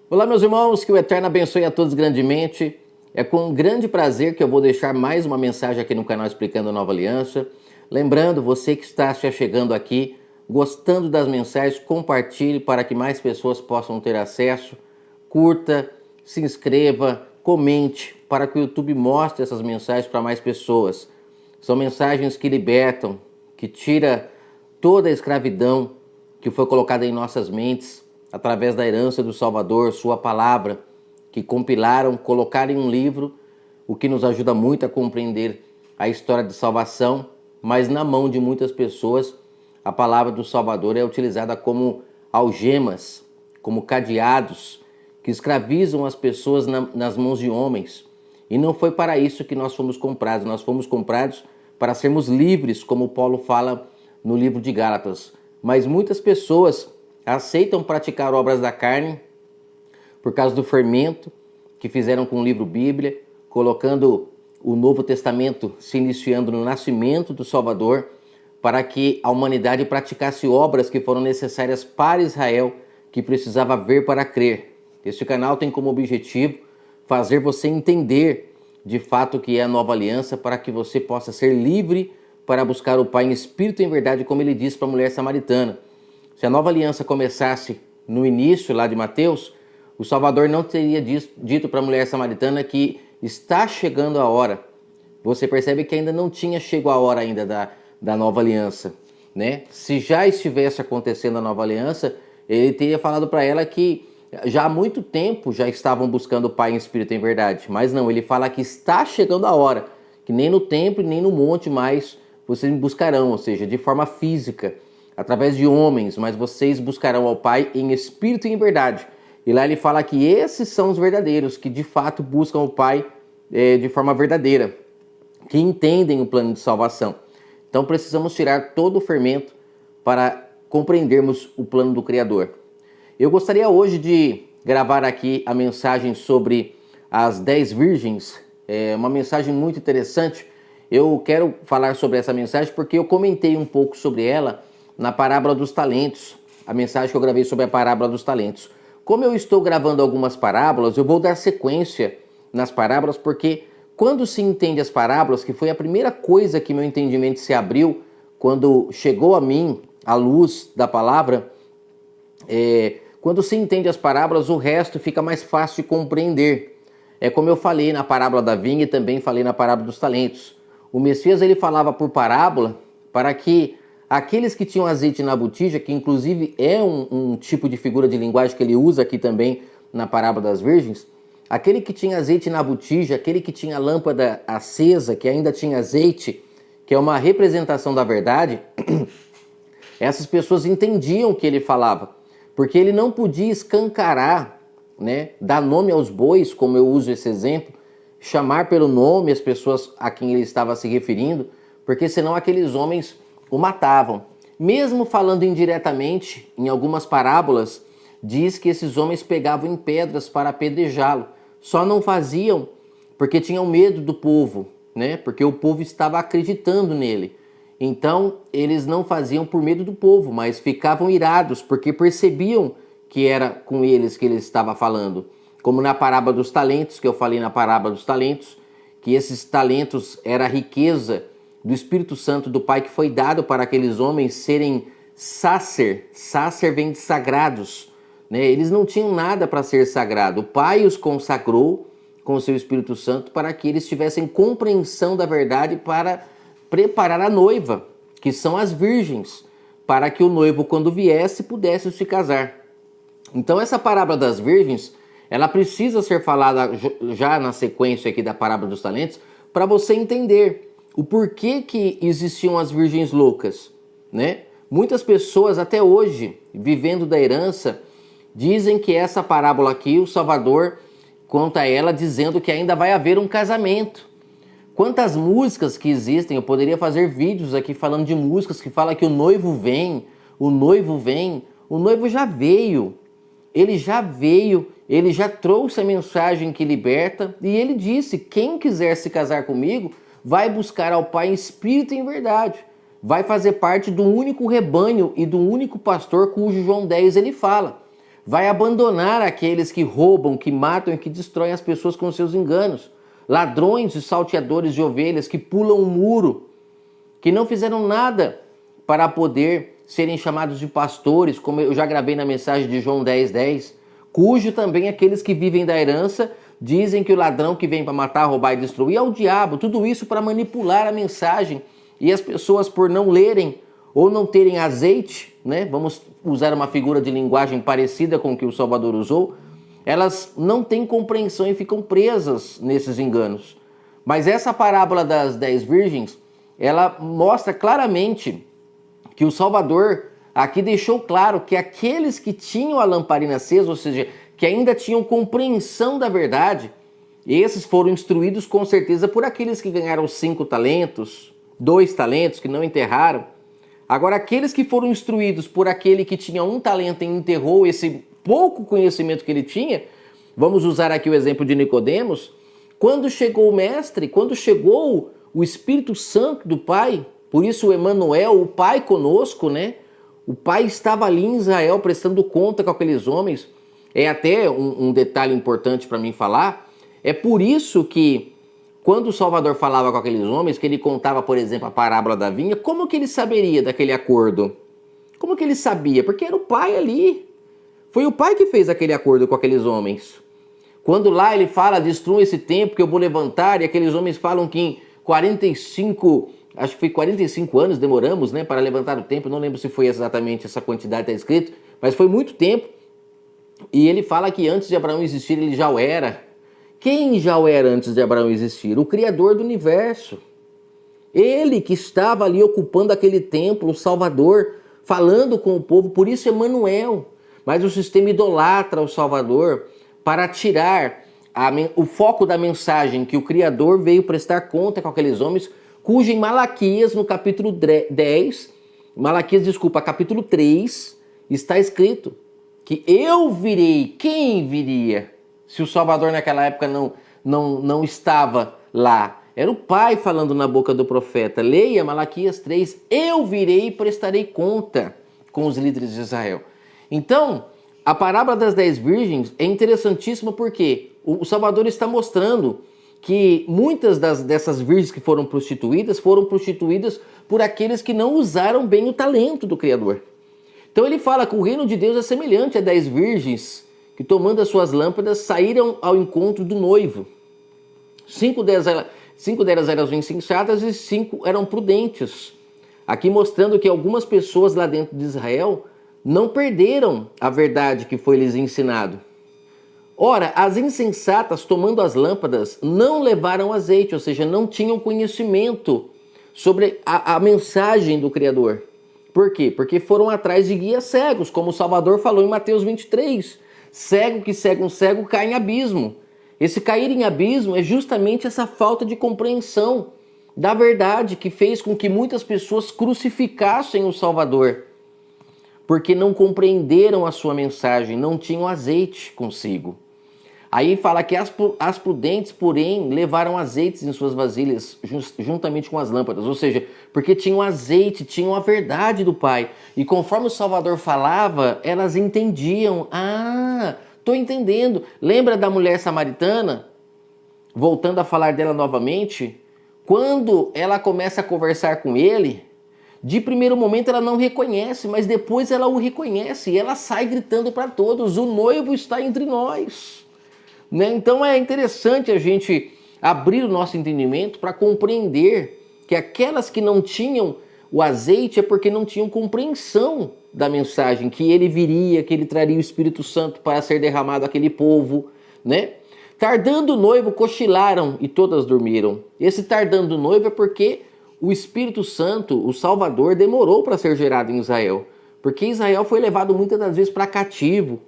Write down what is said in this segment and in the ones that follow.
Olá, meus irmãos, que o Eterno abençoe a todos grandemente. É com grande prazer que eu vou deixar mais uma mensagem aqui no canal Explicando a Nova Aliança. Lembrando, você que está se chegando aqui, gostando das mensagens, compartilhe para que mais pessoas possam ter acesso. Curta, se inscreva, comente, para que o YouTube mostre essas mensagens para mais pessoas. São mensagens que libertam, que tira toda a escravidão que foi colocada em nossas mentes, através da herança do Salvador, sua palavra, que compilaram, colocaram em um livro, o que nos ajuda muito a compreender a história de salvação, mas na mão de muitas pessoas, a palavra do Salvador é utilizada como algemas, como cadeados, que escravizam as pessoas nas mãos de homens. E não foi para isso que nós fomos comprados para sermos livres, como Paulo fala no livro de Gálatas. Mas muitas pessoas aceitam praticar obras da carne por causa do fermento que fizeram com o livro Bíblia, colocando o Novo Testamento se iniciando no nascimento do Salvador, para que a humanidade praticasse obras que foram necessárias para Israel, que precisava ver para crer. Este canal tem como objetivo fazer você entender de fato o que é a nova aliança, para que você possa ser livre para buscar o Pai em espírito e em verdade, como ele disse para a mulher samaritana. Se a nova aliança começasse no início lá de Mateus, o Salvador não teria dito para a mulher samaritana que está chegando a hora. Você percebe que ainda não tinha chegado a hora ainda da nova aliança, né? Se já estivesse acontecendo a nova aliança, ele teria falado para ela que já há muito tempo já estavam buscando o Pai em espírito e em verdade. Mas não, ele fala que está chegando a hora, que nem no templo nem no monte mais vocês me buscarão, ou seja, de forma física, através de homens, mas vocês buscarão ao Pai em espírito e em verdade. E lá ele fala que esses são os verdadeiros, que de fato buscam o Pai de forma verdadeira, que entendem o plano de salvação. Então precisamos tirar todo o fermento para compreendermos o plano do Criador. Eu gostaria hoje de gravar aqui a mensagem sobre as 10 virgens, uma mensagem muito interessante. Eu quero falar sobre essa mensagem porque eu comentei um pouco sobre ela na parábola dos talentos, a mensagem que eu gravei sobre a parábola dos talentos. Como eu estou gravando algumas parábolas, eu vou dar sequência nas parábolas, porque quando se entende as parábolas, que foi a primeira coisa que meu entendimento se abriu, quando chegou a mim a luz da palavra, quando se entende as parábolas, o resto fica mais fácil de compreender. É como eu falei na parábola da vinha e também falei na parábola dos talentos. O Messias ele falava por parábola para que aqueles que tinham azeite na botija, que inclusive é um tipo de figura de linguagem que ele usa aqui também na parábola das virgens, aquele que tinha azeite na botija, aquele que tinha lâmpada acesa, que ainda tinha azeite, que é uma representação da verdade, essas pessoas entendiam o que ele falava, porque ele não podia escancarar, né, dar nome aos bois, como eu uso esse exemplo, chamar pelo nome as pessoas a quem ele estava se referindo, porque senão aqueles homens o matavam. Mesmo falando indiretamente, em algumas parábolas, diz que esses homens pegavam em pedras para apedrejá-lo. Só não faziam porque tinham medo do povo, né? Porque o povo estava acreditando nele. Então, eles não faziam por medo do povo, mas ficavam irados porque percebiam que era com eles que ele estava falando. Como na parábola dos talentos, que eu falei na parábola dos talentos, que esses talentos era a riqueza do Espírito Santo do Pai que foi dado para aqueles homens serem sacer. Sacer vem de sagrados, né? Eles não tinham nada para ser sagrado. O Pai os consagrou com o seu Espírito Santo para que eles tivessem compreensão da verdade para preparar a noiva, que são as virgens, para que o noivo, quando viesse, pudesse se casar. Então essa parábola das virgens, ela precisa ser falada já na sequência aqui da parábola dos talentos, para você entender o porquê que existiam as virgens loucas, né? Muitas pessoas até hoje, vivendo da herança, dizem que essa parábola aqui, o Salvador conta ela dizendo que ainda vai haver um casamento. Quantas músicas que existem, eu poderia fazer vídeos aqui falando de músicas que falam que o noivo vem, o noivo vem, o noivo já veio, ele já trouxe a mensagem que liberta e ele disse, quem quiser se casar comigo, vai buscar ao Pai em espírito e em verdade. Vai fazer parte do único rebanho e do único pastor cujo João 10 ele fala. vai abandonar aqueles que roubam, que matam e que destroem as pessoas com seus enganos. Ladrões e salteadores de ovelhas que pulam o muro, que não fizeram nada para poder serem chamados de pastores, como eu já gravei na mensagem de João 10:10, cujo também aqueles que vivem da herança dizem que o ladrão que vem para matar, roubar e destruir é o diabo. Tudo isso para manipular a mensagem. E as pessoas, por não lerem ou não terem azeite, né? Vamos usar uma figura de linguagem parecida com o que o Salvador usou, elas não têm compreensão e ficam presas nesses enganos. Mas essa parábola das 10 virgens, ela mostra claramente que o Salvador aqui deixou claro que aqueles que tinham a lamparina acesa, ou seja, que ainda tinham compreensão da verdade, esses foram instruídos com certeza por aqueles que ganharam 5 talentos, 2 talentos, que não enterraram. Agora, aqueles que foram instruídos por aquele que tinha 1 talento e enterrou esse pouco conhecimento que ele tinha, vamos usar aqui o exemplo de Nicodemos, quando chegou o Mestre, quando chegou o Espírito Santo do Pai, por isso o Emanuel, o Pai conosco, né? O Pai estava ali em Israel prestando conta com aqueles homens. É até um detalhe importante para mim falar, é por isso que quando o Salvador falava com aqueles homens, que ele contava, por exemplo, a parábola da vinha, como que ele saberia daquele acordo? Como que ele sabia? Porque era o Pai ali. Foi o Pai que fez aquele acordo com aqueles homens. Quando lá ele fala, destrua esse templo que eu vou levantar, e aqueles homens falam que em 45, acho que foi 45 anos demoramos, né, para levantar o templo, não lembro se foi exatamente essa quantidade que está escrito, mas foi muito tempo. E ele fala que antes de Abraão existir, ele já o era. Quem já o era antes de Abraão existir? O Criador do universo. Ele que estava ali ocupando aquele templo, o Salvador, falando com o povo, por isso Emanuel. Mas o sistema idolatra o Salvador para tirar o foco da mensagem que o Criador veio prestar conta com aqueles homens, cujo em Malaquias, no capítulo 10, capítulo 3, está escrito que eu virei. Quem viria? Se o Salvador naquela época não estava lá. Era o Pai falando na boca do profeta. Leia Malaquias 3. Eu virei e prestarei conta com os líderes de Israel. Então, a parábola das 10 virgens é interessantíssima porque o Salvador está mostrando que muitas dessas virgens que foram prostituídas por aqueles que não usaram bem o talento do Criador. Então ele fala que o reino de Deus é semelhante a 10 virgens que, tomando as suas lâmpadas, saíram ao encontro do noivo. 5 delas eram insensatas e 5 eram prudentes. Aqui mostrando que algumas pessoas lá dentro de Israel não perderam a verdade que foi lhes ensinado. Ora, as insensatas, tomando as lâmpadas, não levaram azeite, ou seja, não tinham conhecimento sobre a mensagem do Criador. Por quê? Porque foram atrás de guias cegos, como o Salvador falou em Mateus 23. Cego que cega um cego cai em abismo. Esse cair em abismo é justamente essa falta de compreensão da verdade que fez com que muitas pessoas crucificassem o Salvador, porque não compreenderam a sua mensagem, não tinham azeite consigo. Aí fala que as prudentes, porém, levaram azeites em suas vasilhas, juntamente com as lâmpadas. Ou seja, porque tinham azeite, tinham a verdade do Pai. E conforme o Salvador falava, elas entendiam. Ah, estou entendendo. Lembra da mulher samaritana? Voltando a falar dela novamente. Quando ela começa a conversar com ele, de primeiro momento ela não reconhece, mas depois ela o reconhece. E ela sai gritando para todos, o noivo está entre nós. Né? Então é interessante a gente abrir o nosso entendimento para compreender que aquelas que não tinham o azeite é porque não tinham compreensão da mensagem, que ele viria, que ele traria o Espírito Santo para ser derramado àquele povo, né? Tardando o noivo, cochilaram e todas dormiram. Esse tardando o noivo é porque o Espírito Santo, o Salvador, demorou para ser gerado em Israel. Porque Israel foi levado muitas das vezes para cativo.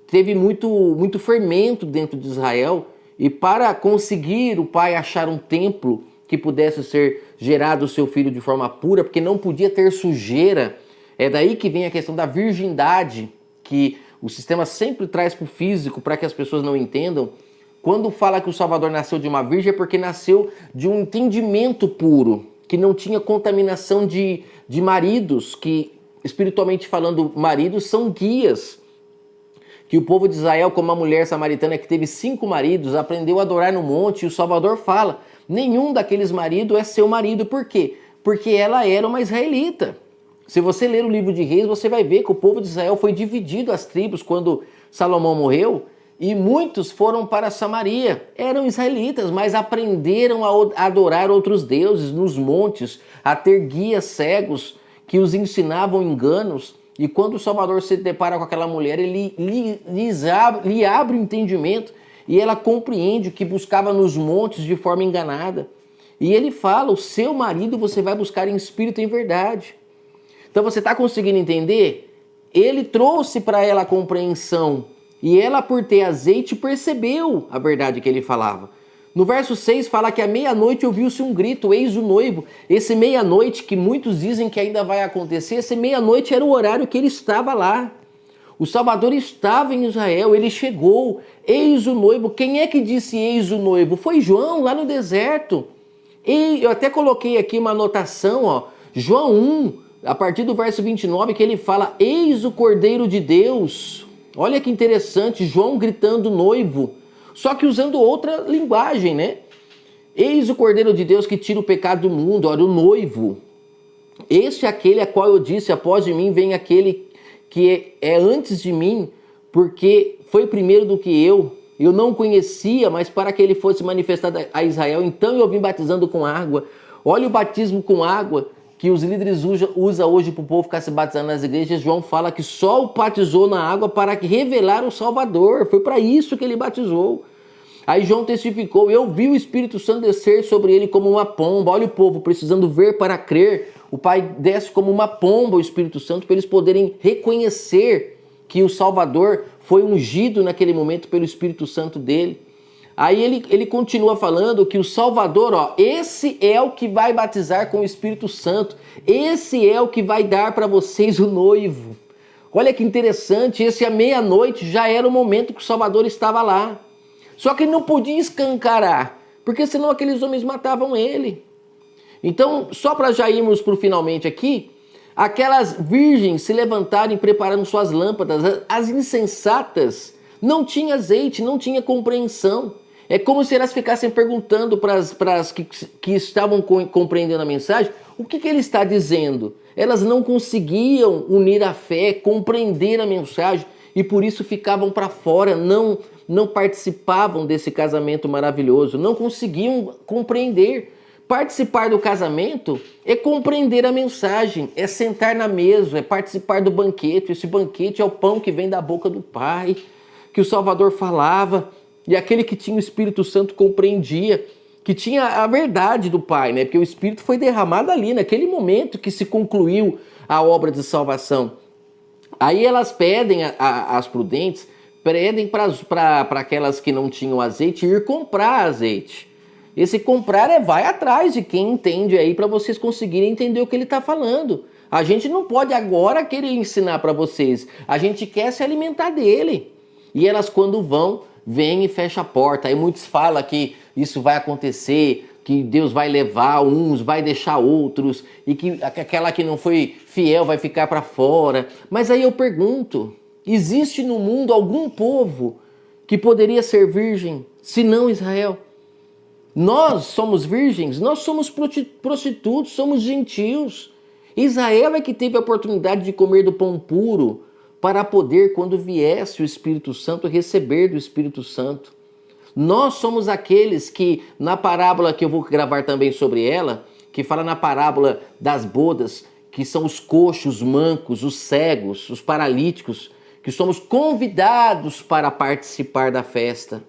Teve muito fermento dentro de Israel, e para conseguir o pai achar um templo que pudesse ser gerado o seu filho de forma pura, porque não podia ter sujeira, é daí que vem a questão da virgindade, que o sistema sempre traz para o físico, para que as pessoas não entendam. Quando fala que o Salvador nasceu de uma virgem, é porque nasceu de um entendimento puro, que não tinha contaminação de maridos, que espiritualmente falando, maridos são guias que o povo de Israel, como a mulher samaritana que teve 5 maridos, aprendeu a adorar no monte, e o Salvador fala, nenhum daqueles maridos é seu marido. Por quê? Porque ela era uma israelita. Se você ler o livro de Reis, você vai ver que o povo de Israel foi dividido as tribos quando Salomão morreu, e muitos foram para Samaria. Eram israelitas, mas aprenderam a adorar outros deuses nos montes, a ter guias cegos que os ensinavam enganos. E quando o Salvador se depara com aquela mulher, ele lhe abre o entendimento e ela compreende o que buscava nos montes de forma enganada. E ele fala, o seu marido você vai buscar em espírito e em verdade. Então você está conseguindo entender? Ele trouxe para ela a compreensão e ela, por ter azeite, percebeu a verdade que ele falava. No verso 6 fala que à meia-noite ouviu-se um grito, eis o noivo. Esse meia-noite que muitos dizem que ainda vai acontecer, esse meia-noite era o horário que ele estava lá. O Salvador estava em Israel, ele chegou, eis o noivo. Quem é que disse eis o noivo? Foi João, lá no deserto. E eu até coloquei aqui uma anotação, ó, João 1, a partir do verso 29, que ele fala, eis o Cordeiro de Deus. Olha que interessante, João gritando noivo. Só que usando outra linguagem, né? Eis o Cordeiro de Deus que tira o pecado do mundo, olha, o noivo. Este é aquele a qual eu disse, após de mim vem aquele que é antes de mim, porque foi primeiro do que eu. Eu não conhecia, mas para que ele fosse manifestado a Israel, então eu vim batizando com água. Olha o batismo com água que os líderes usam hoje para o povo ficar se batizando nas igrejas. João fala que só o batizou na água para revelar o Salvador. Foi para isso que ele batizou. Aí João testificou, eu vi o Espírito Santo descer sobre ele como uma pomba. Olha o povo precisando ver para crer. O Pai desce como uma pomba o Espírito Santo para eles poderem reconhecer que o Salvador foi ungido naquele momento pelo Espírito Santo dele. Aí ele continua falando que o Salvador, ó, esse é o que vai batizar com o Espírito Santo. Esse é o que vai dar para vocês o noivo. Olha que interessante, esse à meia-noite já era o momento que o Salvador estava lá. Só que ele não podia escancarar, porque senão aqueles homens matavam ele. Então, só para já irmos para o finalmente aqui, aquelas virgens se levantaram e prepararam suas lâmpadas. As insensatas não tinham azeite, não tinham compreensão. É como se elas ficassem perguntando para as que estavam compreendendo a mensagem, o que ele está dizendo? Elas não conseguiam unir a fé, compreender a mensagem, e por isso ficavam para fora, não participavam desse casamento maravilhoso, não conseguiam compreender. Participar do casamento é compreender a mensagem, é sentar na mesa, é participar do banquete. Esse banquete é o pão que vem da boca do Pai, que o Salvador falava, e aquele que tinha o Espírito Santo compreendia, que tinha a verdade do Pai, né? Porque o Espírito foi derramado ali, naquele momento que se concluiu a obra de salvação. Aí elas pedem, as prudentes, pedem para aquelas que não tinham azeite ir comprar azeite. Esse comprar vai atrás de quem entende aí para vocês conseguirem entender o que ele está falando. A gente não pode agora querer ensinar para vocês. A gente quer se alimentar dele. E elas quando vêm e fecham a porta. Aí muitos falam que isso vai acontecer, que Deus vai levar uns, vai deixar outros, e que aquela que não foi fiel vai ficar para fora. Mas aí eu pergunto, existe no mundo algum povo que poderia ser virgem, se não Israel? Nós somos virgens, nós somos prostitutos, somos gentios. Israel é que teve a oportunidade de comer do pão puro para poder, quando viesse o Espírito Santo, receber do Espírito Santo. Nós somos aqueles que, na parábola que eu vou gravar também sobre ela, que fala na parábola das bodas, que são os coxos, os mancos, os cegos, os paralíticos, que somos convidados para participar da festa.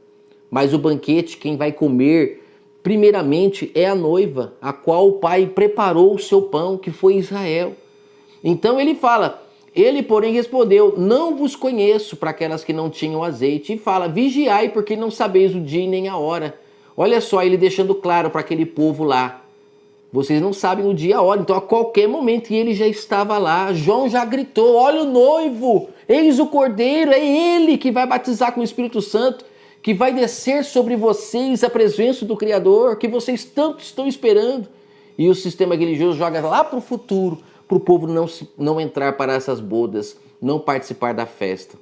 Mas o banquete, quem vai comer primeiramente é a noiva, a qual o Pai preparou o seu pão, que foi Israel. Então ele fala, ele porém respondeu, não vos conheço, para aquelas que não tinham azeite, e fala, vigiai porque não sabeis o dia nem a hora. Olha só, ele deixando claro para aquele povo lá, vocês não sabem o dia e a hora, então a qualquer momento, e ele já estava lá, João já gritou, olha o noivo, eis o cordeiro, é ele que vai batizar com o Espírito Santo, que vai descer sobre vocês a presença do Criador, que vocês tanto estão esperando. E o sistema religioso joga lá para o futuro, para o povo não entrar para essas bodas, não participar da festa.